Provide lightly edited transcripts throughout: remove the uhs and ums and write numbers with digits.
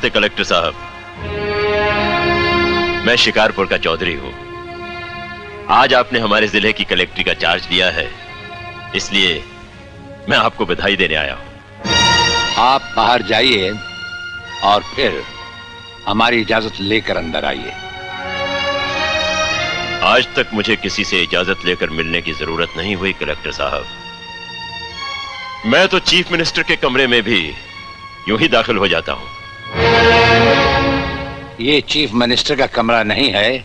नमस्ते कलेक्टर साहब, मैं शिकारपुर का चौधरी हूं। आज आपने हमारे जिले की कलेक्ट्री का चार्ज लिया है, इसलिए मैं आपको बधाई देने आया हूं। आप बाहर जाइए और फिर हमारी इजाजत लेकर अंदर आइए। आज तक मुझे किसी से इजाजत लेकर मिलने की जरूरत नहीं हुई कलेक्टर साहब। मैं तो चीफ मिनिस्टर के कमरे में भी यूं ही दाखिल हो जाता हूं। ये चीफ मिनिस्टर का कमरा नहीं है,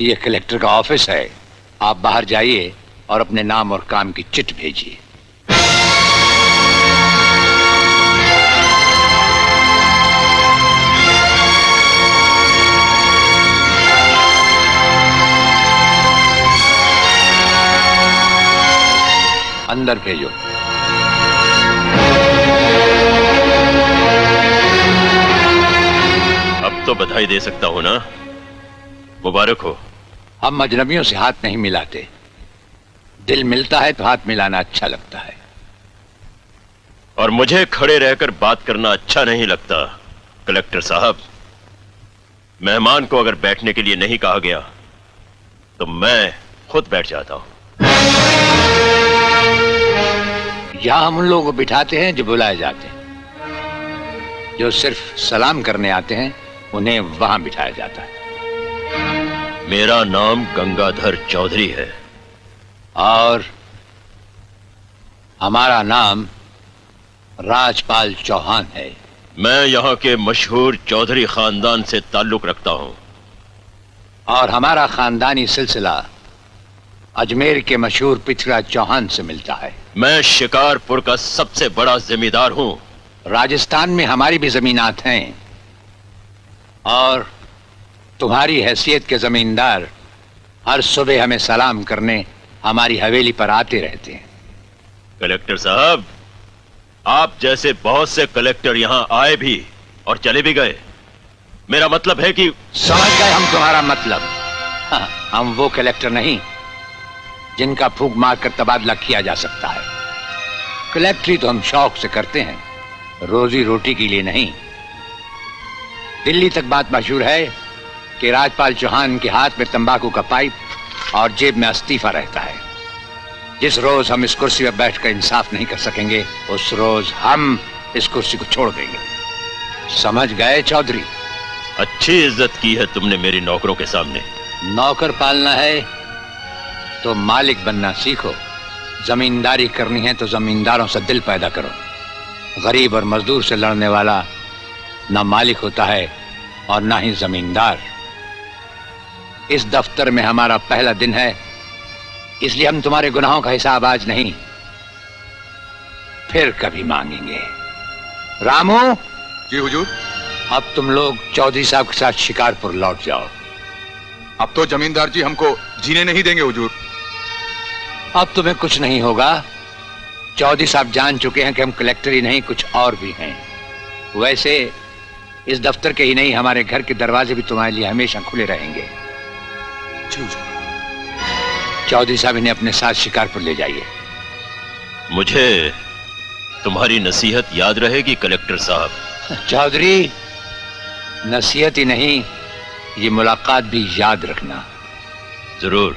ये कलेक्टर का ऑफिस है। आप बाहर जाइए और अपने नाम और काम की चिट भेजिए। अंदर भेजो। अब तो बधाई दे सकता हूं ना? मुबारक हो। हम अजनबियों से हाथ नहीं मिलाते। दिल मिलता है तो हाथ मिलाना अच्छा लगता है। और मुझे खड़े रहकर बात करना अच्छा नहीं लगता कलेक्टर साहब। मेहमान को अगर बैठने के लिए नहीं कहा गया तो मैं खुद बैठ जाता हूं। यहां हम उन लोगों को बिठाते हैं जो बुलाए जाते हैं। जो सिर्फ सलाम करने आते हैं उन्हें वहां बिठाया जाता है। मेरा नाम गंगाधर चौधरी है और हमारा नाम राजपाल चौहान है। मैं यहाँ के मशहूर चौधरी खानदान से ताल्लुक रखता हूँ और हमारा खानदानी सिलसिला अजमेर के मशहूर पृथ्वीराज चौहान से मिलता है। मैं शिकारपुर का सबसे बड़ा जमींदार हूँ। राजस्थान में हमारी भी जमीनात हैं और तुम्हारी हैसियत के जमींदार हर सुबह हमें सलाम करने हमारी हवेली पर आते रहते हैं। कलेक्टर साहब, आप जैसे बहुत से कलेक्टर यहाँ आए भी और चले भी गए। मेरा मतलब है कि समझ गए हम तुम्हारा मतलब। हाँ, हम वो कलेक्टर नहीं जिनका फूंक मारकर तबादला किया जा सकता है। कलेक्टरी तो हम शौक से करते हैं, रोजी रोटी के लिए नहीं। दिल्ली तक बात मशहूर है कि राजपाल चौहान के हाथ में तंबाकू का पाइप और जेब में इस्तीफा रहता है। जिस रोज हम इस कुर्सी पर बैठकर इंसाफ नहीं कर सकेंगे उस रोज हम इस कुर्सी को छोड़ देंगे। समझ गए चौधरी? अच्छी इज्जत की है तुमने मेरी नौकरों के सामने। नौकर पालना है तो मालिक बनना सीखो। जमींदारी करनी है तो जमींदारों से दिल पैदा करो। गरीब और मजदूर से लड़ने वाला ना मालिक होता है और ना ही जमींदार। इस दफ्तर में हमारा पहला दिन है, इसलिए हम तुम्हारे गुनाहों का हिसाब आज नहीं फिर कभी मांगेंगे। रामू। जी हुजूर। अब तुम लोग चौधरी साहब के साथ शिकारपुर लौट जाओ। अब तो जमींदार जी हमको जीने नहीं देंगे हुजूर। अब तुम्हें कुछ नहीं होगा। चौधरी साहब जान चुके हैं कि हम कलेक्टर ही नहीं कुछ और भी हैं। वैसे इस दफ्तर के ही नहीं हमारे घर के दरवाजे भी तुम्हारे लिए हमेशा खुले रहेंगे। चौधरी साहब इन्हें अपने साथ शिकारपुर ले जाइए। मुझे तुम्हारी नसीहत याद रहेगी कलेक्टर साहब। चौधरी, नसीहत ही नहीं ये मुलाकात भी याद रखना। जरूर।